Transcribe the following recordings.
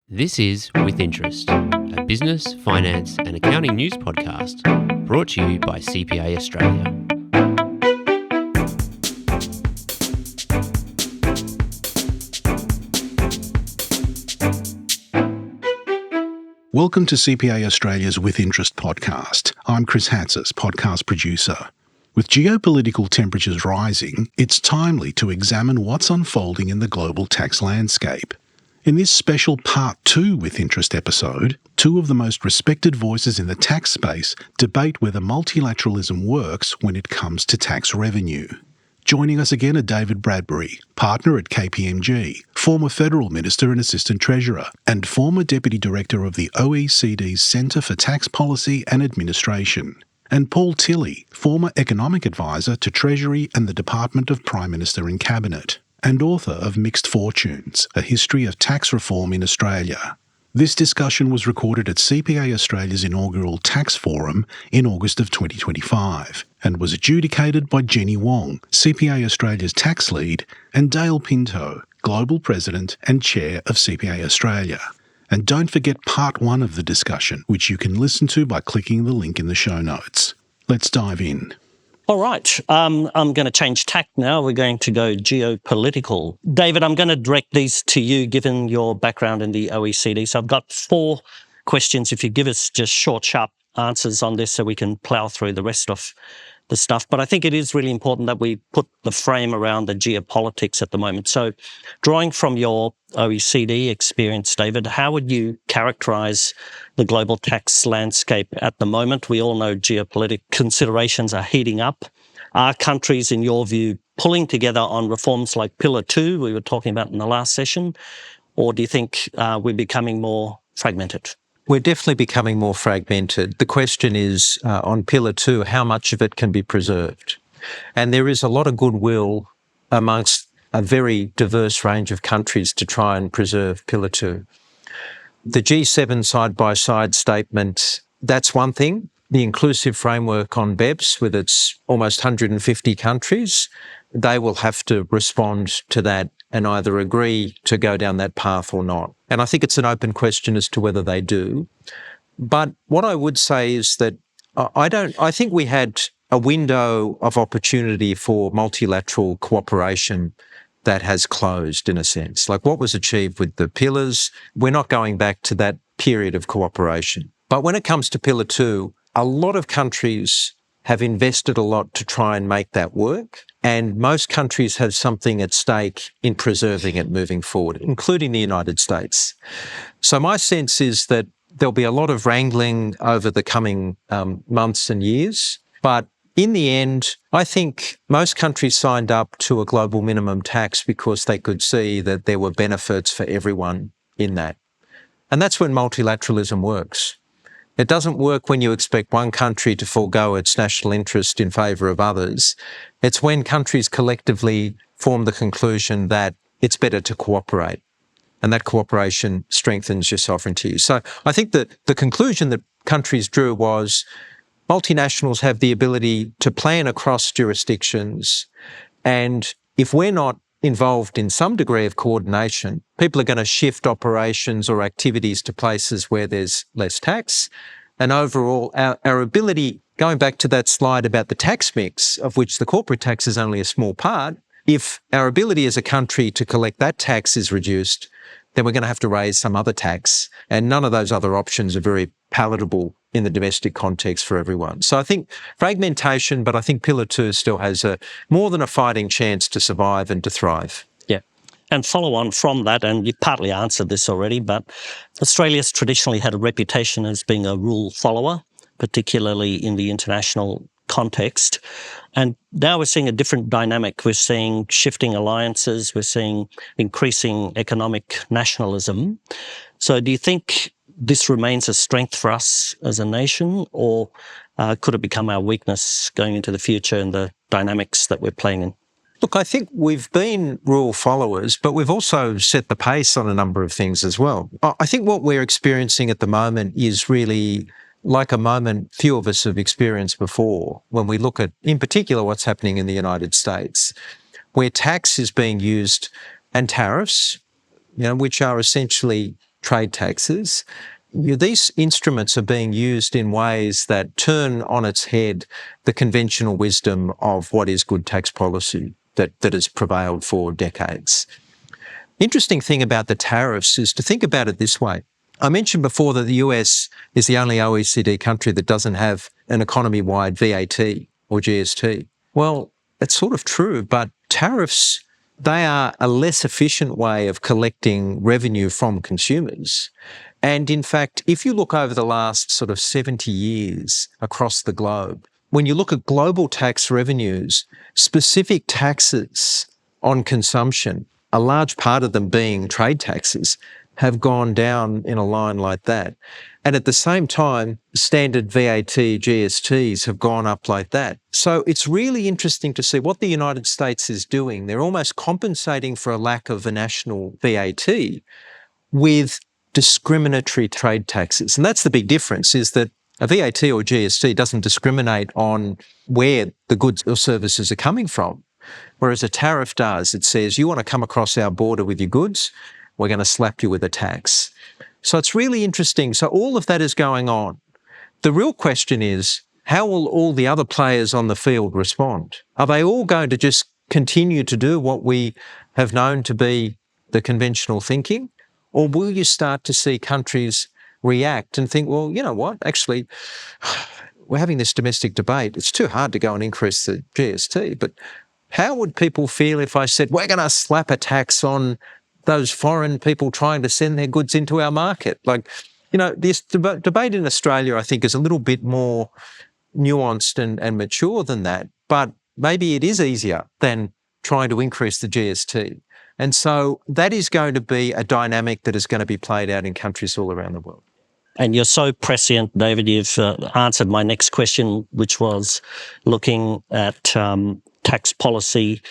This is With Interest, a business, finance and accounting news podcast brought to you by CPA Australia. Welcome to CPA Australia's With Interest podcast. I'm Chris Hatzis, podcast producer. With geopolitical temperatures rising, it's timely to examine what's unfolding in the global tax landscape. In this special Part 2 With Interest episode, two of the most respected voices in the tax space debate whether multilateralism works when it comes to tax revenue. Joining us again are David Bradbury, partner at KPMG, former Federal Minister and Assistant Treasurer, and former Deputy Director of the OECD's Centre for Tax Policy and Administration, and Paul Tilley, former Economic Advisor to Treasury and the Department of Prime Minister and Cabinet, and author of Mixed Fortunes, A History of Tax Reform in Australia. This discussion was recorded at CPA Australia's inaugural Tax Forum in August of 2025 and was adjudicated by Jenny Wong, CPA Australia's tax lead, and Dale Pinto, Global President and Chair of CPA Australia. And don't forget Part 1 of the discussion, which you can listen to by clicking the link in the show notes. Let's dive in. All right, I'm going to change tack now. We're going to go geopolitical. David, I'm going to direct these to you, given your background in the OECD. So I've got 4 questions. If you give us just short, sharp answers on this so we can plough through the rest of the stuff. But I think it is really important that we put the frame around the geopolitics at the moment. So drawing from your OECD experience, David, how would you characterise the global tax landscape at the moment? We all know geopolitical considerations are heating up. Are countries, in your view, pulling together on reforms like Pillar Two we were talking about in the last session? Or do you think we're becoming more fragmented? We're definitely becoming more fragmented. The question is, on Pillar Two, how much of it can be preserved? And there is a lot of goodwill amongst a very diverse range of countries to try and preserve Pillar Two. The G7 side-by-side statement, that's one thing. The inclusive framework on BEPS, with its almost 150 countries, they will have to respond to that and either agree to go down that path or not. And I think it's an open question as to whether they do. But what I would say is that I think we had a window of opportunity for multilateral cooperation that has closed, in a sense. Like what was achieved with the pillars, we're not going back to that period of cooperation. But when it comes to Pillar Two, a lot of countries have invested a lot to try and make that work. And most countries have something at stake in preserving it moving forward, including the United States. So my sense is that there'll be a lot of wrangling over the coming months and years. But in the end, I think most countries signed up to a global minimum tax because they could see that there were benefits for everyone in that. And that's when multilateralism works. It doesn't work when you expect one country to forego its national interest in favour of others. It's when countries collectively form the conclusion that it's better to cooperate, and that cooperation strengthens your sovereignty. So I think that the conclusion that countries drew was multinationals have the ability to plan across jurisdictions, and if we're not involved in some degree of coordination, people are going to shift operations or activities to places where there's less tax. And overall, our ability, going back to that slide about the tax mix, of which the corporate tax is only a small part, if our ability as a country to collect that tax is reduced, then we're going to have to raise some other tax. And none of those other options are very palatable in the domestic context for everyone. So I think fragmentation, but I think Pillar Two still has more than a fighting chance to survive and to thrive. Yeah. And follow on from that, and you partly answered this already, but Australia's traditionally had a reputation as being a rule follower, particularly in the international context. And now we're seeing a different dynamic. We're seeing shifting alliances. We're seeing increasing economic nationalism. So do you think this remains a strength for us as a nation, or could it become our weakness going into the future and the dynamics that we're playing in? Look, I think we've been rule followers, but we've also set the pace on a number of things as well. I think what we're experiencing at the moment is really like a moment few of us have experienced before when we look at, in particular, what's happening in the United States, where tax is being used and tariffs, which are essentially trade taxes, these instruments are being used in ways that turn on its head the conventional wisdom of what is good tax policy that has prevailed for decades. Interesting thing about the tariffs is to think about it this way. I mentioned before that the US is the only OECD country that doesn't have an economy-wide VAT or GST. Well, that's sort of true, but tariffs, they are a less efficient way of collecting revenue from consumers. And in fact, if you look over the last sort of 70 years across the globe, when you look at global tax revenues, specific taxes on consumption, a large part of them being trade taxes, have gone down in a line like that. And at the same time, standard VAT, GSTs have gone up like that. So it's really interesting to see what the United States is doing. They're almost compensating for a lack of a national VAT with discriminatory trade taxes. And that's the big difference, is that a VAT or GST doesn't discriminate on where the goods or services are coming from, whereas a tariff does. It says, you want to come across our border with your goods, we're going to slap you with a tax. So it's really interesting. So all of that is going on. The real question is, how will all the other players on the field respond? Are they all going to just continue to do what we have known to be the conventional thinking? Or will you start to see countries react and think, well, you know what, actually, we're having this domestic debate. It's too hard to go and increase the GST, but how would people feel if I said, we're going to slap a tax on those foreign people trying to send their goods into our market? Like, you know, this debate in Australia, I think, is a little bit more nuanced and mature than that, but maybe it is easier than trying to increase the GST. And so that is going to be a dynamic that is going to be played out in countries all around the world. And you're so prescient, David, you've answered my next question, which was looking at tax policy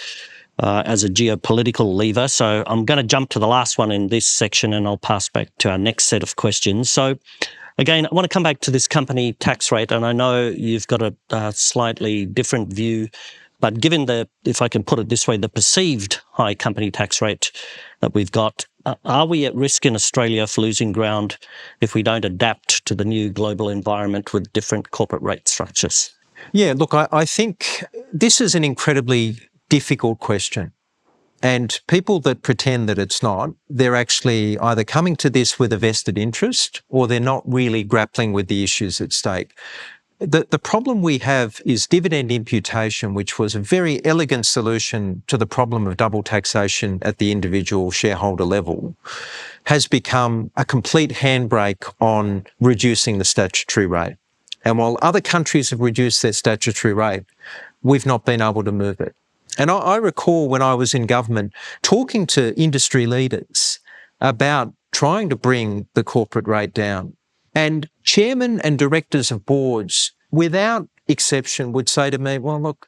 as a geopolitical lever. So I'm going to jump to the last one in this section and I'll pass back to our next set of questions. So again, I want to come back to this company tax rate, and I know you've got a slightly different view, but given the, if I can put it this way, the perceived high company tax rate that we've got, are we at risk in Australia for losing ground if we don't adapt to the new global environment with different corporate rate structures? Yeah, look, I think this is an incredibly difficult question. And people that pretend that it's not, they're actually either coming to this with a vested interest or they're not really grappling with the issues at stake. The problem we have is dividend imputation, which was a very elegant solution to the problem of double taxation at the individual shareholder level, has become a complete handbrake on reducing the statutory rate. And while other countries have reduced their statutory rate, we've not been able to move it. And I recall when I was in government talking to industry leaders about trying to bring the corporate rate down. And chairmen and directors of boards, without exception, would say to me, well, look,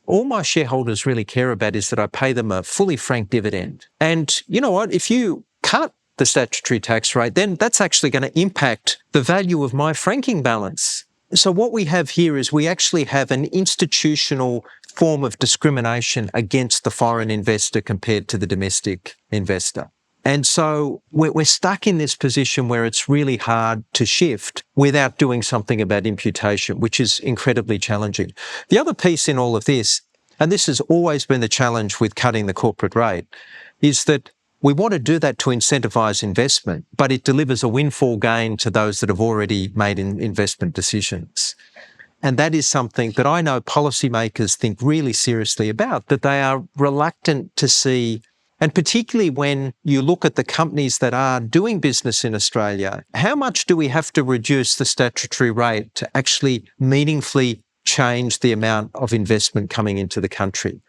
all my shareholders really care about is that I pay them a fully franked dividend. And you know what? If you cut the statutory tax rate, then that's actually going to impact the value of my franking balance. So what we have here is we actually have an institutional form of discrimination against the foreign investor compared to the domestic investor. And so we're stuck in this position where it's really hard to shift without doing something about imputation, which is incredibly challenging. The other piece in all of this, and this has always been the challenge with cutting the corporate rate, is that we want to do that to incentivise investment, but it delivers a windfall gain to those that have already made investment decisions. And that is something that I know policymakers think really seriously about, that they are reluctant to see. And particularly when you look at the companies that are doing business in Australia, how much do we have to reduce the statutory rate to actually meaningfully change the amount of investment coming into the country?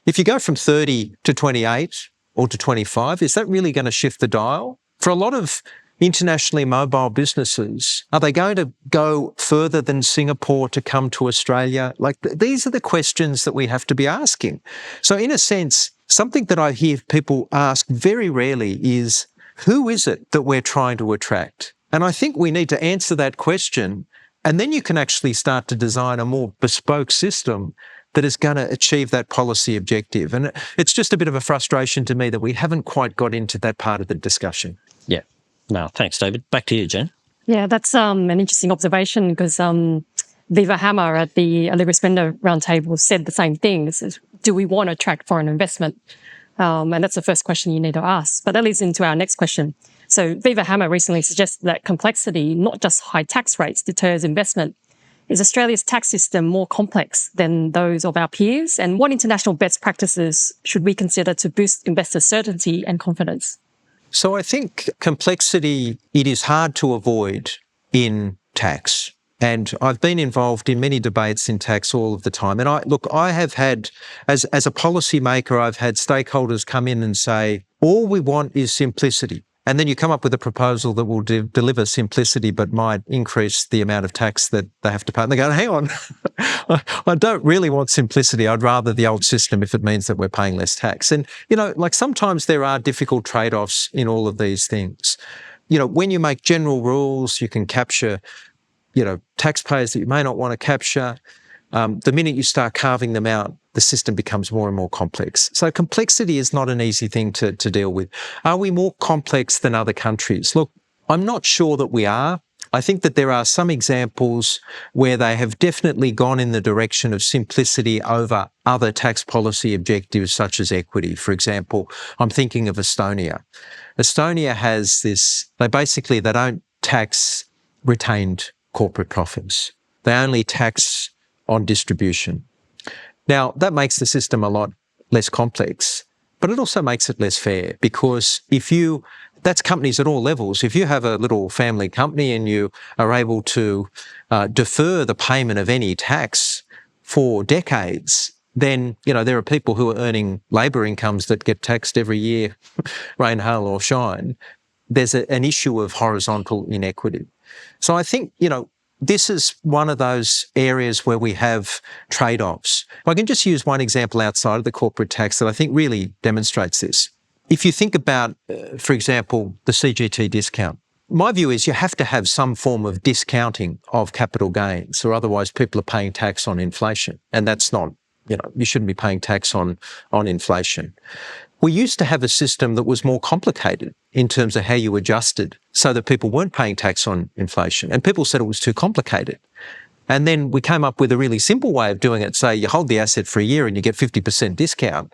If you go from 30 to 28 or to 25, is that really going to shift the dial? For a lot of internationally mobile businesses, are they going to go further than Singapore to come to Australia? Like, these are the questions that we have to be asking. So in a sense, something that I hear people ask very rarely is, who is it that we're trying to attract? And I think we need to answer that question, and then you can actually start to design a more bespoke system that is going to achieve that policy objective. And it's just a bit of a frustration to me that we haven't quite got into that part of the discussion. Yeah. No, thanks, David. Back to you, Jen. Yeah, that's an interesting observation because Viva Hammer at the Libra Spender Roundtable said the same thing. It says, do we want to attract foreign investment? And that's the first question you need to ask. But that leads into our next question. So Viva Hammer recently suggested that complexity, not just high tax rates, deters investment. Is Australia's tax system more complex than those of our peers? And what international best practices should we consider to boost investor certainty and confidence? So I think complexity, it is hard to avoid in tax. And I've been involved in many debates in tax all of the time. And I have had, as a policymaker, I've had stakeholders come in and say, all we want is simplicity. And then you come up with a proposal that will deliver simplicity but might increase the amount of tax that they have to pay. And they go, hang on, I don't really want simplicity. I'd rather the old system if it means that we're paying less tax. And, sometimes there are difficult trade-offs in all of these things. When you make general rules, you can capture, taxpayers that you may not want to capture. The minute you start carving them out, the system becomes more and more complex. So complexity is not an easy thing to deal with. Are we more complex than other countries? Look, I'm not sure that we are. I think that there are some examples where they have definitely gone in the direction of simplicity over other tax policy objectives such as equity. For example, I'm thinking of Estonia. Estonia has this, they don't tax retained corporate profits. They only tax on distribution. Now, that makes the system a lot less complex, but it also makes it less fair because that's companies at all levels. If you have a little family company and you are able to defer the payment of any tax for decades, then, there are people who are earning labour incomes that get taxed every year, rain, hail or shine. There's an issue of horizontal inequity. So I think, this is one of those areas where we have trade-offs. I can just use one example outside of the corporate tax that I think really demonstrates this. If you think about, for example, the CGT discount, my view is you have to have some form of discounting of capital gains, or otherwise people are paying tax on inflation. And that's not, you shouldn't be paying tax on inflation. We used to have a system that was more complicated in terms of how you adjusted so that people weren't paying tax on inflation. And people said it was too complicated. And then we came up with a really simple way of doing it. Say you hold the asset for a year and you get 50% discount.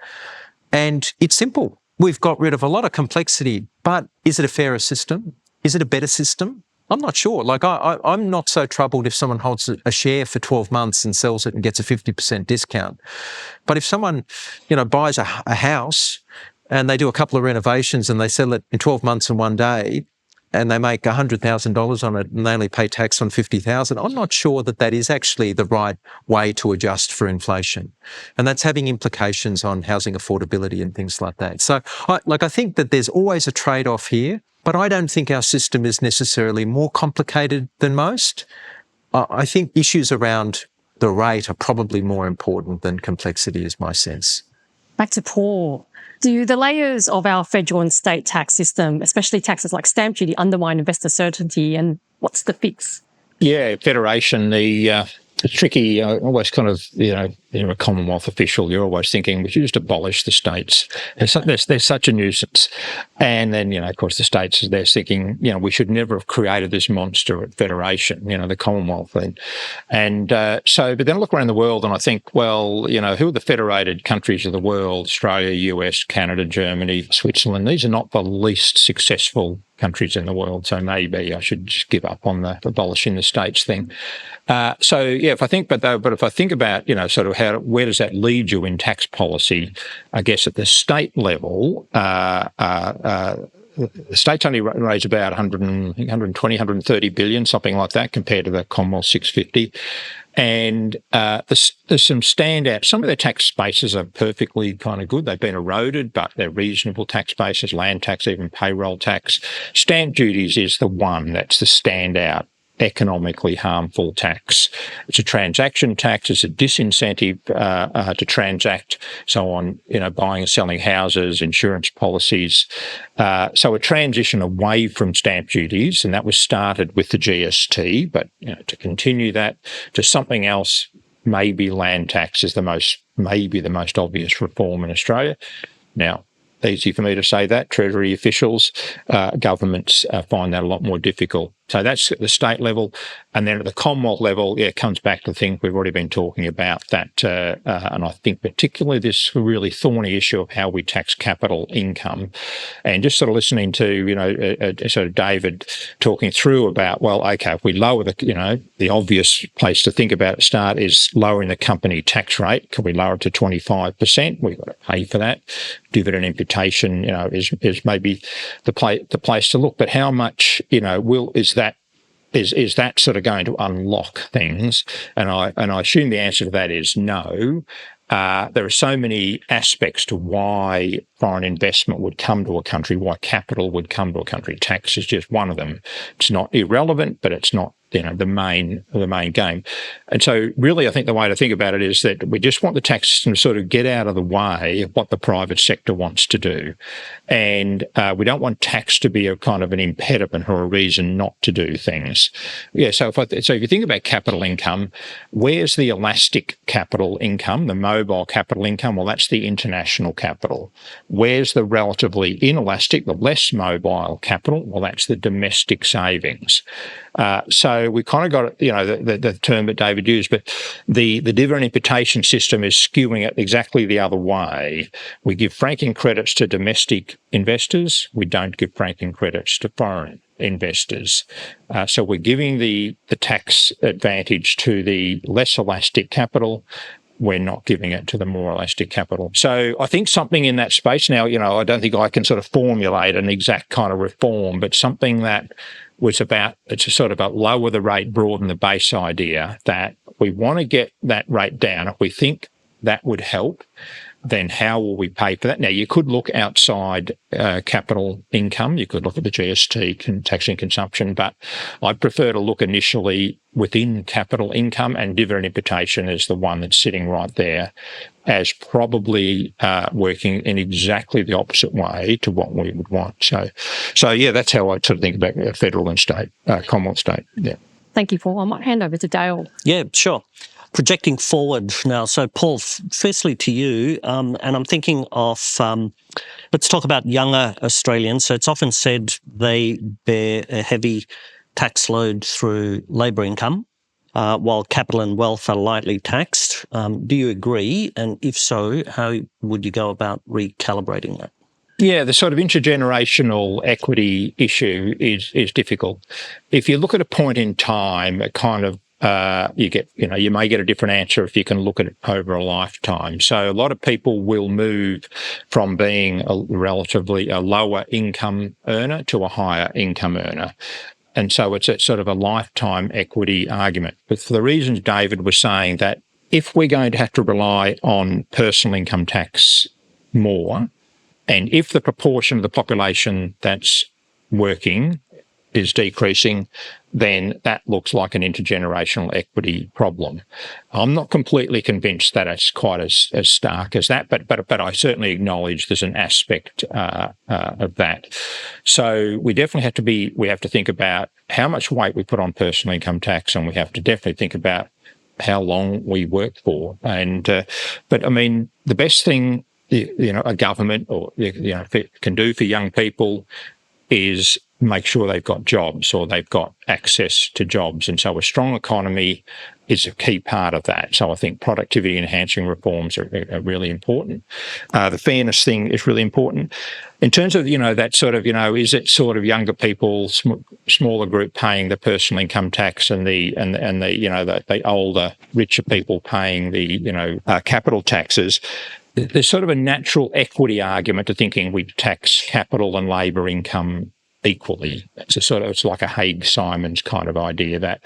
And it's simple. We've got rid of a lot of complexity, but is it a fairer system? Is it a better system? I'm not sure. I'm not so troubled if someone holds a share for 12 months and sells it and gets a 50% discount. But if someone, buys a house and they do a couple of renovations and they sell it in 12 months and one day and they make $100,000 on it and they only pay tax on $50,000, I'm not sure that is actually the right way to adjust for inflation. And that's having implications on housing affordability and things like that. So I think that there's always a trade-off here. But I don't think our system is necessarily more complicated than most. I think issues around the rate are probably more important than complexity is my sense. Back to Paul. Do the layers of our federal and state tax system, especially taxes like stamp duty, undermine investor certainty, and what's the fix? Yeah, federation, it's tricky. Always kind of, you're a Commonwealth official, you're always thinking we should just abolish the states. They're such a nuisance. And then, of course, the states, they're thinking, we should never have created this monster at federation, the Commonwealth. But then I look around the world and I think, well, who are the federated countries of the world? Australia, US, Canada, Germany, Switzerland. These are not the least successful countries in the world. So maybe I should just give up on the abolishing the states thing. If I think about, sort of where does that lead you in tax policy? I guess at the state level, the states only raise about 120, 130 billion, something like that, compared to the Commonwealth 650. And there's some standout. Some of their tax bases are perfectly kind of good. They've been eroded, but they're reasonable tax bases, land tax, even payroll tax. Stamp duties is the one that's the standout economically harmful tax. It's a transaction tax. It's a disincentive to transact. So on, buying and selling houses, insurance policies. So a transition away from stamp duties, and that was started with the GST. But to continue that to something else, maybe land tax is maybe the most obvious reform in Australia. Now, easy for me to say that. Treasury officials, governments find that a lot more difficult. So that's at the state level. And then at the Commonwealth level, it comes back to the thing we've already been talking about, that, and I think particularly this really thorny issue of how we tax capital income. And just sort of listening to, sort of David talking through about, well, okay, if we lower the obvious place to think about at start is lowering the company tax rate. Can we lower it to 25%? We've got to pay for that. Dividend imputation, is maybe the place to look. But how much, is that sort of going to unlock things? And I assume the answer to that is no. There are so many aspects to why foreign investment would come to a country, why capital would come to a country. Tax is just one of them. It's not irrelevant, but it's not the main game. And so really I think the way to think about it is that we just want the tax system to sort of get out of the way of what the private sector wants to do. And we don't want tax to be a kind of an impediment or a reason not to do things. Yeah, so if you think about capital income, where's the elastic capital income, the mobile capital income? Well, that's the international capital. Where's the relatively inelastic, the less mobile capital? Well, that's the domestic savings. So we kind of got, the term that David used, but the dividend imputation system is skewing it exactly the other way. We give franking credits to domestic investors. We don't give franking credits to foreign investors. So we're giving the tax advantage to the less elastic capital. We're not giving it to the more elastic capital. So I think something in that space now, I don't think I can sort of formulate an exact kind of reform, but something that was it's a sort of a lower the rate, broaden the base idea, that we want to get that rate down. If we think that would help, then how will we pay for that? Now, you could look outside capital income. You could look at the GST, taxing consumption, but I prefer to look initially within capital income, and dividend imputation is the one that's sitting right there as probably working in exactly the opposite way to what we would want. So yeah, that's how I sort of think about federal and state, Commonwealth state. Yeah. Thank you, Paul. I might hand over to Dale. Yeah, sure. Projecting forward now. So, Paul, firstly to you, and I'm thinking of, let's talk about younger Australians. So it's often said they bear a heavy tax load through labour income, while capital and wealth are lightly taxed. Do you agree? And if so, how would you go about recalibrating that? Yeah, the sort of intergenerational equity issue is difficult. If you look at a point in time, it kind of you may get a different answer if you can look at it over a lifetime. So a lot of people will move from being a lower income earner to a higher income earner. And so it's a sort of a lifetime equity argument. But for the reasons David was saying, that if we're going to have to rely on personal income tax more, and if the proportion of the population that's working is decreasing, then that looks like an intergenerational equity problem. I'm not completely convinced that it's quite as stark as that, but I certainly acknowledge there's an aspect of that. So we definitely have to think about how much weight we put on personal income tax, and we have to definitely think about how long we work for. And but I mean, the best thing a government can do for young people is make sure they've got jobs, or they've got access to jobs. And so a strong economy is a key part of that. So I think productivity enhancing reforms are really important. The fairness thing is really important. In terms of, that sort of, is it sort of younger people, smaller group paying the personal income tax, and the older, richer people paying the, capital taxes? There's sort of a natural equity argument to thinking we tax capital and labour income equally. It's like a Haig-Simons kind of idea that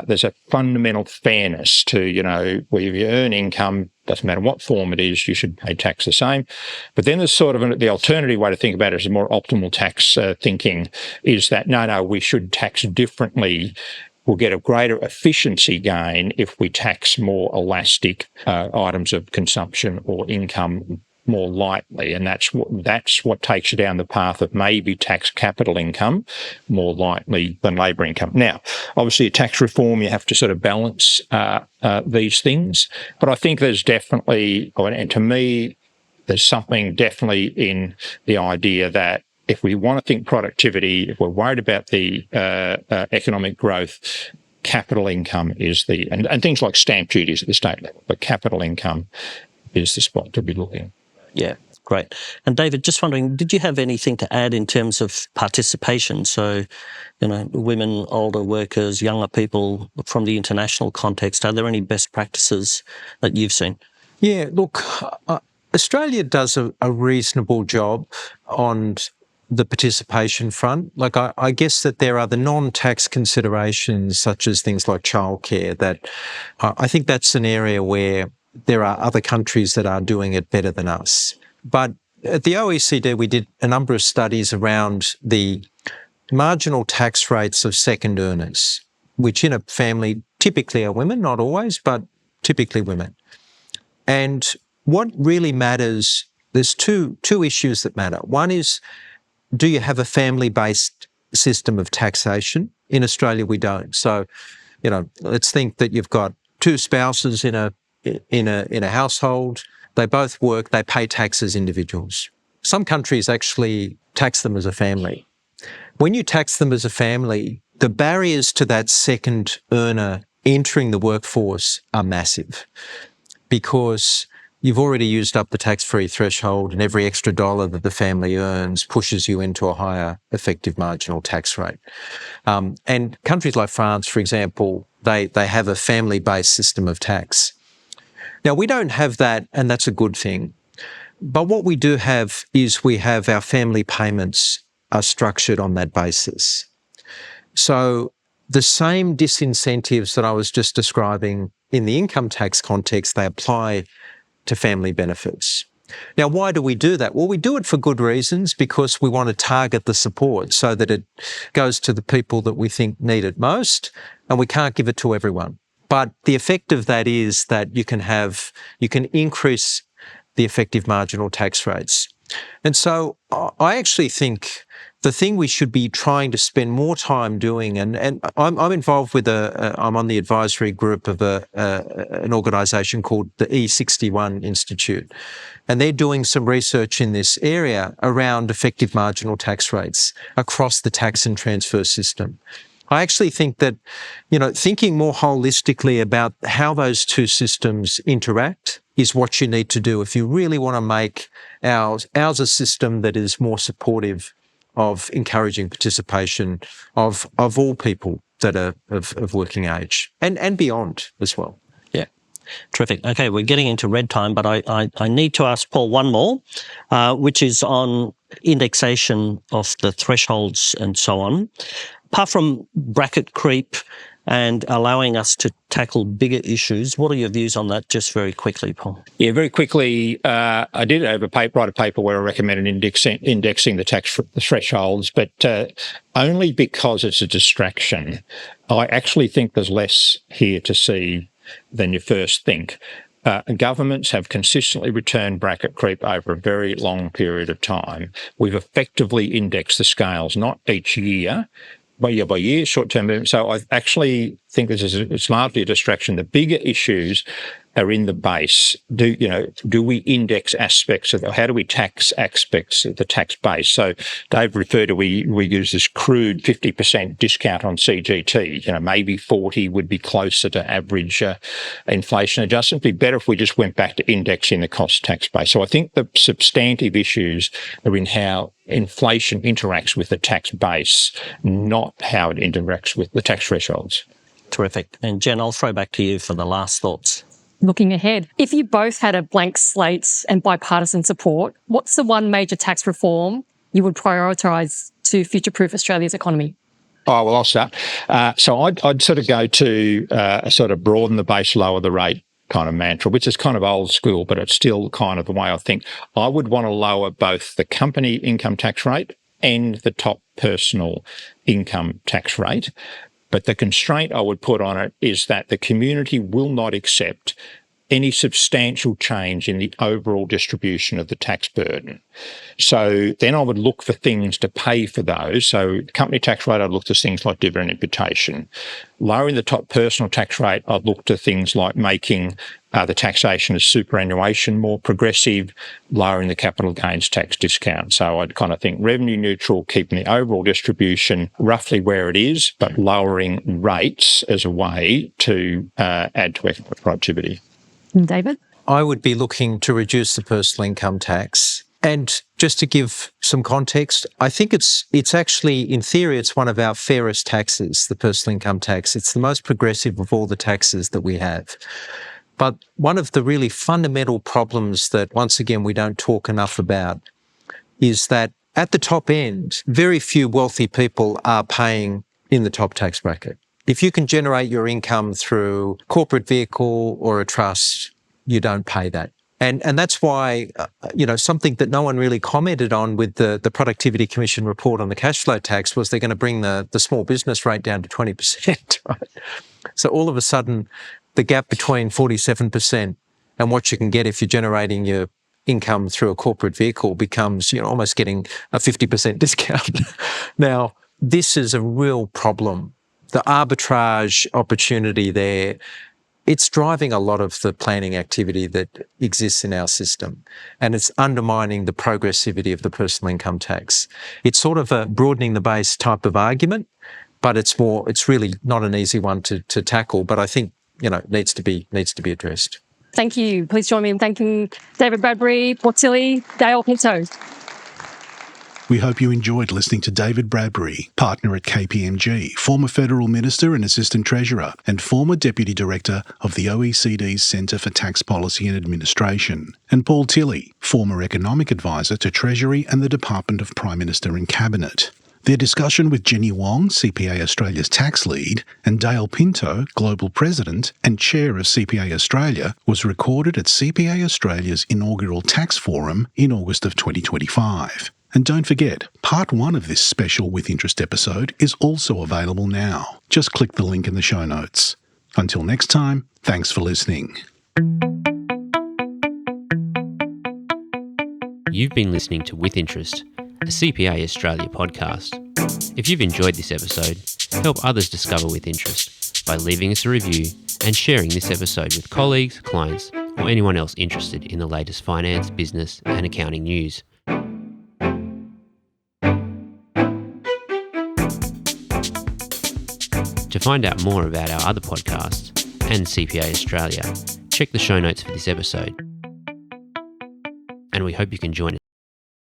there's a fundamental fairness to, where you earn income, doesn't matter what form it is, you should pay tax the same. But then there's sort of the alternative way to think about it is a more optimal tax thinking, is that, no, we should tax differently. We'll get a greater efficiency gain if we tax more elastic items of consumption or income more lightly, and that's what takes you down the path of maybe tax capital income more lightly than labour income. Now, obviously, tax reform, you have to sort of balance these things, but I think there's definitely, and to me, there's something definitely in the idea that if we want to think productivity, if we're worried about the economic growth, capital income is and things like stamp duties at the state level, but capital income is the spot to be looking. Yeah, great. And David, just wondering, did you have anything to add in terms of participation? So, women, older workers, younger people from the international context, are there any best practices that you've seen? Yeah, look, Australia does a reasonable job on the participation front. Like, I guess that there are the non-tax considerations, such as things like childcare, that I think that's an area where there are other countries that are doing it better than us. But at the OECD, we did a number of studies around the marginal tax rates of second earners, which in a family typically are women, not always, but typically women. And what really matters, there's two issues that matter. One is, do you have a family-based system of taxation? In Australia, we don't. So, let's think that you've got two spouses in a household. They both work. They pay tax as individuals. Some countries actually tax them as a family. When you tax them as a family, the barriers to that second earner entering the workforce are massive, because you've already used up the tax-free threshold, and every extra dollar that the family earns pushes you into a higher effective marginal tax rate. And countries like France, for example, they have a family-based system of tax. Now, we don't have that, and that's a good thing. But what we do have is we have our family payments are structured on that basis. So the same disincentives that I was just describing in the income tax context, they apply to family benefits. Now, why do we do that? Well, we do it for good reasons, because we want to target the support so that it goes to the people that we think need it most, and we can't give it to everyone. But the effect of that is that you can increase the effective marginal tax rates. And so I actually think the thing we should be trying to spend more time doing, and I'm involved with I'm on the advisory group of an organisation called the E61 Institute, and they're doing some research in this area around effective marginal tax rates across the tax and transfer system. I actually think that, thinking more holistically about how those two systems interact is what you need to do if you really want to make ours a system that is more supportive of encouraging participation of all people that are of working age and beyond as well. Yeah, terrific. Okay, we're getting into red time, but I need to ask Paul one more, which is on indexation of the thresholds and so on. Apart from bracket creep and allowing us to tackle bigger issues, what are your views on that, just very quickly, Paul? Yeah, very quickly, I did write a paper where I recommended indexing the tax thresholds, but only because it's a distraction. I actually think there's less here to see than you first think. Governments have consistently returned bracket creep over a very long period of time. We've effectively indexed the scales, not each year, by year, short-term movement. So I actually think it's largely a distraction. The bigger issues are in the base. Do we index aspects of how do we tax aspects of the tax base? So Dave referred to we use this crude 50% discount on CGT. Maybe 40 would be closer to average inflation adjustment. It'd be better if we just went back to indexing the cost tax base. So I think the substantive issues are in how inflation interacts with the tax base, not how it interacts with the tax thresholds. Terrific. And Jen, I'll throw back to you for the last thoughts. Looking ahead, if you both had a blank slate and bipartisan support, what's the one major tax reform you would prioritise to future-proof Australia's economy? Oh, well, I'll start. So I'd sort of go to sort of broaden the base, lower the rate kind of mantra, which is kind of old school, but it's still kind of the way I think. I would want to lower both the company income tax rate and the top personal income tax rate. But the constraint I would put on it is that the community will not accept any substantial change in the overall distribution of the tax burden. So then I would look for things to pay for those. So company tax rate, I'd look to things like dividend imputation. Lowering the top personal tax rate, I'd look to things like making the taxation of superannuation more progressive, lowering the capital gains tax discount. So I'd kind of think revenue neutral, keeping the overall distribution roughly where it is, but lowering rates as a way to add to economic productivity. David? I would be looking to reduce the personal income tax. And just to give some context, I think it's actually, in theory, it's one of our fairest taxes, the personal income tax. It's the most progressive of all the taxes that we have. But one of the really fundamental problems that, once again, we don't talk enough about is that at the top end, very few wealthy people are paying in the top tax bracket. If you can generate your income through corporate vehicle or a trust, you don't pay that. And that's why, something that no one really commented on with the Productivity Commission report on the cash flow tax was they're going to bring the small business rate down to 20%, right? So all of a sudden, the gap between 47% and what you can get if you're generating your income through a corporate vehicle becomes, almost getting a 50% discount. Now, this is a real problem. The arbitrage opportunity there, it's driving a lot of the planning activity that exists in our system, and it's undermining the progressivity of the personal income tax. It's sort of a broadening the base type of argument, but it's really not an easy one to tackle, but I think, needs to be addressed. Thank you. Please join me in thanking David Bradbury, Tilley, Dale Pinto. We hope you enjoyed listening to David Bradbury, partner at KPMG, former Federal Minister and Assistant Treasurer, and former Deputy Director of the OECD's Centre for Tax Policy and Administration, and Paul Tilley, former Economic Advisor to Treasury and the Department of Prime Minister and Cabinet. Their discussion with Jenny Wong, CPA Australia's tax lead, and Dale Pinto, Global President and Chair of CPA Australia, was recorded at CPA Australia's inaugural tax forum in August of 2025. And don't forget, part 1 of this special With Interest episode is also available now. Just click the link in the show notes. Until next time, thanks for listening. You've been listening to With Interest, a CPA Australia podcast. If you've enjoyed this episode, help others discover With Interest by leaving us a review and sharing this episode with colleagues, clients, or anyone else interested in the latest finance, business, and accounting news. To find out more about our other podcasts and CPA Australia, check the show notes for this episode. And we hope you can join us